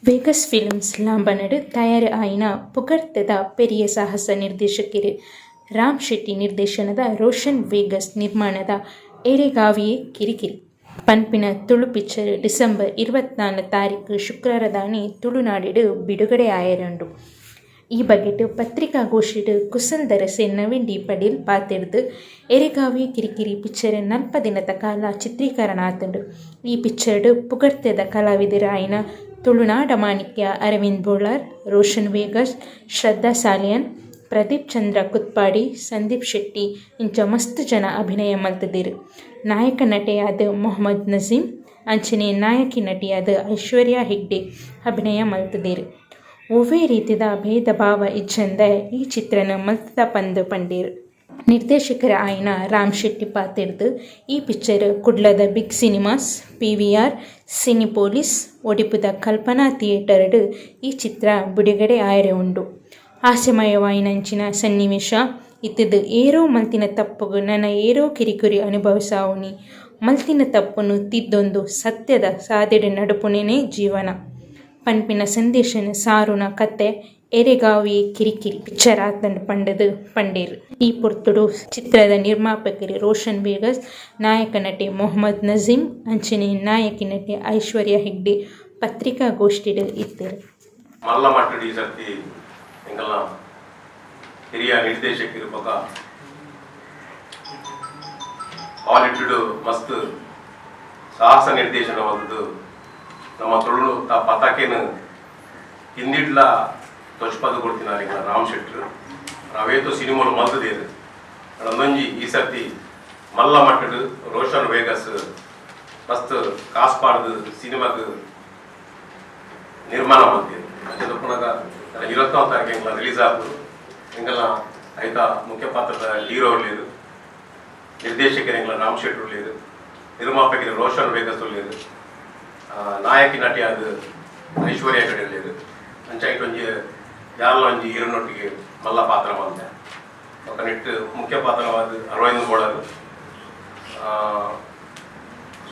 Vegas films ಲಾಂಬನಡು ತಯಾರು ಆಯಿನ ಪುಗಡ್ತದ ಪೆರಿಯ ಸಾಹಸ ನಿರ್ದೇಶಕರು ರಾಮ್ ಶೆಟ್ಟಿ ನಿರ್ದೇಶನದ ರೋಷನ್ ವೇಗಸ್ ನಿರ್ಮಾಣದ ಎರೆಗಾವಿಯೇ ಕಿರಿಕಿರಿ ಪನ್ಪಿನ ತುಳು ಪಿಕ್ಚರ್ ಡಿಸೆಂಬರ್ 24 ಶುಕ್ರವಾರದಾನಿ ತುಳುನಾಡಿಡು ಬಿಡುಗಡೆ ಆಯರಂಡು. ಈ ಬಗೆಟ್ ಪತ್ರಿಕಾಗೋಷ್ಠಿಡ್ ಕುಸಲ್ ದರಸೆ ನವೀನ್ ಡಿ ಪಡೀಲ್ ಪಾತೆರ್ದು ಎರೆಗಾವಿ ಕಿರಿಕಿರಿ ಪಿಕ್ಚರ್ 40 ದಿನದ ಕಾಲ ಚಿತ್ರೀಕರಣ ಆತುಂಡು. ಈ ಪಿಕ್ಚರ್ಡ್ ಪುಗಡ್ತೆದ ಕಲಾವಿದರು ಆಯಿನ ತುಳುನಾಡ ಮಾಣಿಕ್ಯ ಅರವಿಂದ್ ಬೋಳಾರ್, ರೋಷನ್ ವೇಗಸ್, ಶ್ರದ್ಧಾ ಸಾಲಿಯನ್, ಪ್ರದೀಪ್ ಚಂದ್ರ ಕುತ್ಪಾಡಿ, ಸಂದೀಪ್ ಶೆಟ್ಟಿ ಇಂಚ ಮಸ್ತ್ ಜನ ಅಭಿನಯ ಮಲ್ತದೆರ್. ನಾಯಕ ನಟಿಯಾದ ಮೊಹಮ್ಮದ್ ನಜೀಮ್ ಅಂಚನೆ ನಾಯಕಿ ನಟಿಯಾದ ಐಶ್ವರ್ಯ ಹೆಗ್ಡೆ ಅಭಿನಯ ಮಲ್ತದೆರ್. ಒವ್ವೇ ರೀತಿದ ಭೇದ ಭಾವ ಇಜ್ಜಂದ ಈ ಚಿತ್ರನ ಮಲ್ತದ ಪಂದ್ ಪಂಡೇರ್. ನಿರ್ದೇಶಕರ ಆಯಿನ ರಾಮ್ ಶೆಟ್ಟಿ ಪಾತೆರ್ದು ಈ ಪಿಕ್ಚರ್ ಕುಡ್ಲದ ಬಿಗ್ ಸಿನಿಮಾಸ್, PVR, ಸಿನಿಪೋಲಿಸ್, ಒಡಿಪುದ ಕಲ್ಪನಾ ಥಿಯೇಟರ್ಡ್ ಈ ಚಿತ್ರ ಬಿಡುಗಡೆ ಆಯರೆ ಉಂಡು. ಹಾಸ್ಯಮಯವಾಯಿನಂಚಿನ ಸನ್ನಿವೇಶ ಇತ್ತದು ಏರೋ ಮಲ್ತಿನ ತಪ್ಪುಗು ನನ್ನ ಏರೋ ಕಿರಿಕಿರಿ ಅನುಭವಿಸಾವುನಿ ಮಲ್ತಿನ ತಪ್ಪುನು ತಿದ್ದೊಂದು ಸತ್ಯದ ಸಾದೆಡ್ ನಡುಪುನೇನೇ ಜೀವನ ಪನ್ಪಿನ ಸಂದೇಶನ ಸಾರುನ ಕತೆ ಎರೆಗಾವಿಯೇ ಕಿರಿಕಿರಿ ಪಿಕ್ಚರ್ ಆತಂಡು ಪಂಡದು ಪಂಡೇರು. ಈ ಪೊರ್ತುಡು ಚಿತ್ರದ ನಿರ್ಮಾಪಕರು ರೋಷನ್ ವೇಗಸ್, ನಾಯಕ ನಟಿ ಮೊಹಮ್ಮದ್ ನಜೀಮ್ ಅಂಚನೆ ನಾಯಕಿ ನಟಿ ಐಶ್ವರ್ಯ ಹೆಗ್ಡೆ ಪತ್ರಿಕಾಗೋಷ್ಠಿಡ್ ಇದ್ದರು. ಮಲ್ಲ ಮಟ್ಟಡಿ ಈ ಸರ್ತಿ ಎಂಗಲ್ಲ ಹಿರಿಯ ನಿರ್ದೇಶಕರು ಪಕ್ಕ ಹಾಲಿವುಡ್ ಮಸ್ತ್ ಸಾಹಸ ನಿರ್ದೇಶನ ಒಂದು ನಮ್ಮ ತುಳು ಪತಾಕೆನು ಹಿಂದಿಡ್ಲ ತೊಚ್ಪದ ಕೊಡ್ತಿನಾರ ಈಗ ರಾಮ್ ಶೆಟ್ರು ನಾವೇತು ಸಿನಿಮಾಲು ಮಲ್ತದೇರು ಅದೊಂದೊಂಜಿ ಈ ಸರ್ತಿ ಮಲ್ಲ ಮಟ್ಟಡು ರೋಷನ್ ವೇಗಸ್ ಮಸ್ತ್ ಕಾಸ್ಪಾಡ್ದು ಸಿನಿಮಾಗ ನಿರ್ಮಾಣ ಮಾಡ್ತೀವಿ. ಅಂಚೆ ಪುನಗ 24 ತಾರೀಕು ಎಂಗ್ಲ ರಿಲೀಸ್ ಆದ್ರು ಎಂಗೆಲ್ಲ ಐತ ಮುಖ್ಯ ಪಾತ್ರದ ಹೀರೋ ಉಳ್ಳೇರು, ನಿರ್ದೇಶಕರು ಎಂಗ್ಲ ರಾಮ್ ಶೆಟ್ರು ಉಳ್ಳೇರು, ನಿರ್ಮಾಪಕರು ರೋಷನ್ ವೇಗಸ್ ಉಳ್ಳೇರು, ನಾಯಕಿ ನಟಿಯಾದ ಐಶ್ವರ್ಯ ಕಡೆ ಉಳ್ಳೇರು. ಅಂಚಾಯ್ತು ಒಂಜಿ ಯಾರಲ್ಲ ಒಂಜಿ ಹೀರೋನೊಟ್ಟಿಗೆ ಮಲ್ಲ ಪಾತ್ರ ಮಾಡ್ದೆ ఒక ನೆಟ್ಟು ಮುಖ್ಯ ಪಾತ್ರವಾದ ಅರವಿಂದ್ ಬೋಳರು,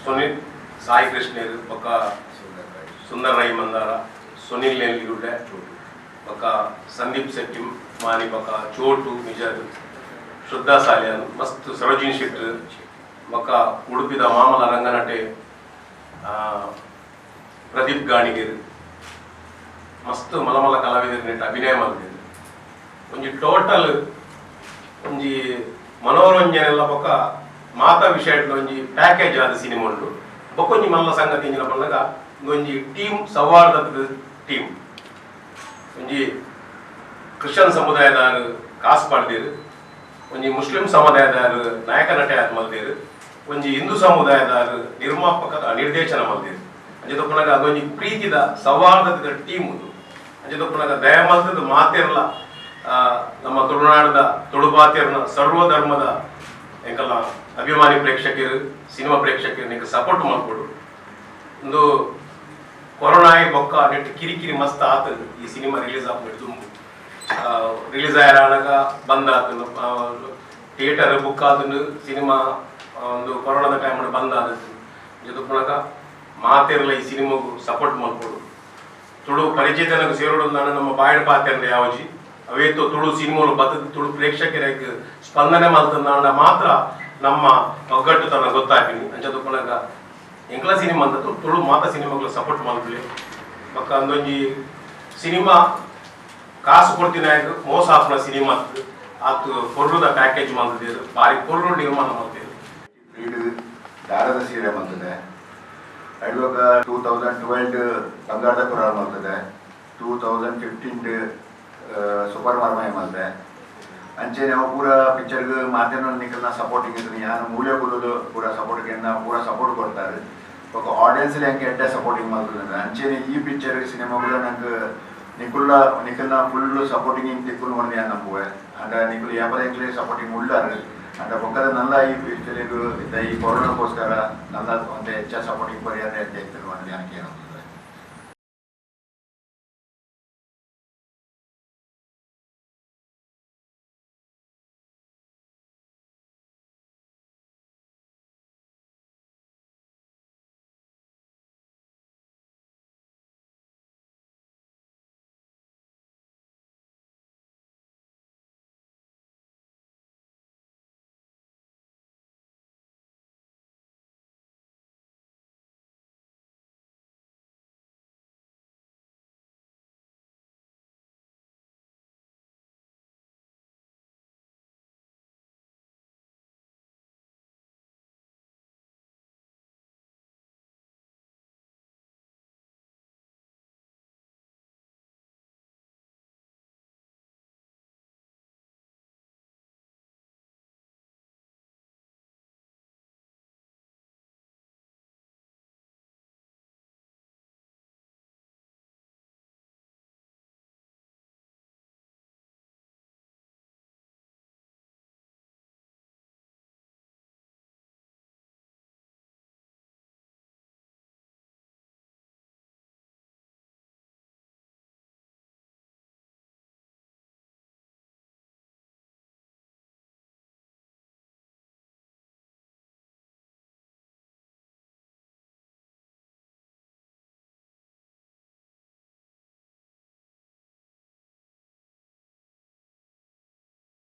ಸುನಿಲ್ ಸಾಯಿ ಕೃಷ್ಣರು ಪಕ್ಕ ಸುಂದರ್ ರೈ ಮಂದಾರ, ಸುನಿಲ್ ನೆಲ್ಲಿಗುಡ್ಡೆ ಪಕ್ಕ ಸಂದೀಪ್ ಶೆಟ್ಟಿ ಮಾನಿ ಪಕ್ಕ ಚೋಟು ನಿಜರ್, ಶ್ರದ್ಧಾ ಸಾಲಿಯನ್ ಮಸ್ತ್ ಸರೋಜಿನಿ ಶೆಟ್ಟಿ ಪಕ್ಕ ಉಡುಪಿದ ಮಾಮಲ ರಂಗನಟೆ ಪ್ರದೀಪ್ ಗಾಣಿಗೇರ್ ಮಸ್ತ್ ಮಲಮಲ ಕಲಾವಿದರು ನೆಟ್ಟು ಅಭಿನಯ ಮಾಡಿದ್ರು. ಒಂಜಿ ಟೋಟಲ್ ಒಂಜಿ ಮನೋರಂಜನೆ ಎಲ್ಲ ಪಕ್ಕ ಮಾತಾ ವಿಷಯದ ಒಂಜಿ ಪ್ಯಾಕೇಜ್ ಆದ ಸಿನಿಮಾ ಉಂಟು. ಬೊಕ್ಕೊಂಜಿ ಮಲ್ಲ ಸಂಗತಿ ಇಂಜಿನ ಬಂದಾಗ ಒಂಜಿ ಟೀಮ್ ಸೌಹಾರ್ದದ ಟೀಮ್ ಒಂಜಿ ಕ್ರಿಶ್ಚಿಯನ್ ಸಮುದಾಯದವರು ಕಾಸು ಪಡೆದಿರು, ಒಂಜಿ ಮುಸ್ಲಿಂ ಸಮುದಾಯದವರು ನಾಯಕ ನಟೆ ಆದ ಮಲ್ದೇರು, ಒಂಜಿ ಹಿಂದೂ ಸಮುದಾಯದವರು ನಿರ್ಮಾಪಕ ನಿರ್ದೇಶನ ಮಲ್ದೇರು. ಅಂಚೆ ತಪ್ಪನಾಗ ಅದೊಂಜಿ ಪ್ರೀತಿದ ಸೌಹಾರ್ದದ ಟೀಮ್ ಅದು. ಅಂಚೆ ತಪ್ಪನಾಗ ದಯಮಲ್ತದ ಮಾತೆರ್ಲ ನಮ್ಮ ತುಳುನಾಡದ ತುಳುಪಾತೆರ್ನ ಸರ್ವಧರ್ಮದ ಎಂಕಲ್ಲ ಅಭಿಮಾನಿ ಪ್ರೇಕ್ಷಕರು ಸಿನಿಮಾ ಪ್ರೇಕ್ಷಕರು ನಿಂಗೆ ಸಪೋರ್ಟ್ ಮಾಡ್ಕೊಡು. ಒಂದು ಕೊರೋನಾ ಬೊಕ್ಕ ನೆಟ್ಟು ಕಿರಿಕಿರಿ ಮಸ್ತ್ ಆತದು ಈ ಸಿನಿಮಾ ರಿಲೀಸ್ ಆಗ್ಬಿಟ್ಟು ತುಂಬ ರಿಲೀಸ್ ಆಗ ಬಂದ್ ಆತನು ಥಿಯೇಟರ್ ಬುಕ್ ಆದನು ಸಿನಿಮಾ ಒಂದು ಕೊರೋನಾದ ಟೈಮ್ ಬಂದ್ ಆದದ್ದು. ಜೊತೆಗ ಮಾತೆರ್ಲ ಈ ಸಿನಿಮಾಗೂ ಸಪೋರ್ಟ್ ಮಾಡ್ಕೊಡು. ತುಳು ಪರಿಚಯದನಕ್ಕೆ ಸೇರೋದು ನಾನು ನಮ್ಮ ಬಾಯಡ್ ಪಾತೆರ್ನ ಯಾವಜಿ ಅವೇತು ತುಳು ಸಿನಿಮಾಲು ಬತ್ತದ ತುಳು ಪ್ರೇಕ್ಷಕರಿಗೆ ಸ್ಪಂದನೆ ಮಾಡ್ತಂದ ಮಾತ್ರ ನಮ್ಮ ಒಗ್ಗಟ್ಟು ತನ್ನ ಗೊತ್ತಾಗಿನಿ. ಅಂಚದಪ್ಪನಾಗ ಎಂಕ್ಲ ಸಿನಿಮಾ ಅಂತ ತುಳು ಮಾತಾ ಸಿನಿಮಾಗಳು ಸಪೋರ್ಟ್ ಮಾಡ್ಕೊಳ್ಳಿ. ಪಕ್ಕ ಒಂದೊಂಜಿ ಸಿನಿಮಾ ಕಾಸು ಕೊಡ್ತೀನಿ ಆಯ್ತು ಮೋಸ ಹಾಕ್ನ ಸಿನಿಮಾ ಆತು ಕೊರ್ರದ ಪ್ಯಾಕೇಜ್ ಮಾಡ್ತಿದ್ರು ಬಾರಿ ಕೊರ್ರು ನಿರ್ಮಾಣ ಮಾಡ್ತಿದ್ರು. ದಾರದ ಸೀರೆ ಮಾಡ್ತದೆ ಅಡ್ವಾಗ 2012 ಬಂಗಾರದ ಕುರಾರ್ ಮಾಡ್ತದೆ, 2015 ಸೂಪರ್ ಮಾರ್ಮಯ ಮಾಡ್ದೆ. ಅಂಚೆ ನಾವು ಪೂರ ಪಿಕ್ಚರ್ಗೆ ಮಾಧ್ಯಮ ನಿಕಲ್ನ ಸಪೋರ್ಟಿಂಗ್ ಇದ್ರೆ ನಾನು ಮೂಲ್ಯ ಕೊಡೋದು ಪೂರ ಸಪೋರ್ಟ್ಗೆ ಪೂರ ಸಪೋರ್ಟ್ ಕೊಡ್ತಾರೆ. ఒక ఆడియన్స్ ల్యాంకి అంటే సపోర్టింగ్ మాత్రం అంచే ఈ పిక్చర్ సినిమా కూడా నాకు నికుల్న ఫుల్ సపోర్టింగ్ ఇంటిక్కులు ఉంది అని నమ్మువే అంటే నికులు ಯಾಪರೆಂಕ್ಲೆ ಸಪೋರ್ಟಿಂಗ್ ಉಳ್ಳಾರು అంటే ಒಕ್ಕದ ನಲ್ಲ ಈ ಪಿಕ್ಚರ್ ಈ ಕೊರೋನಾಗೋಸ್ಕರ ನಲ್ಲ ಒಂದು ಹೆಚ್ಚ ಸಪೋರ್ಟಿಂಗ್ ಪರಿಹಾರ ಅಂತ ಹೇಳ್ತಾರೆ ನನಗೆ ಏನಕ್ಕೆ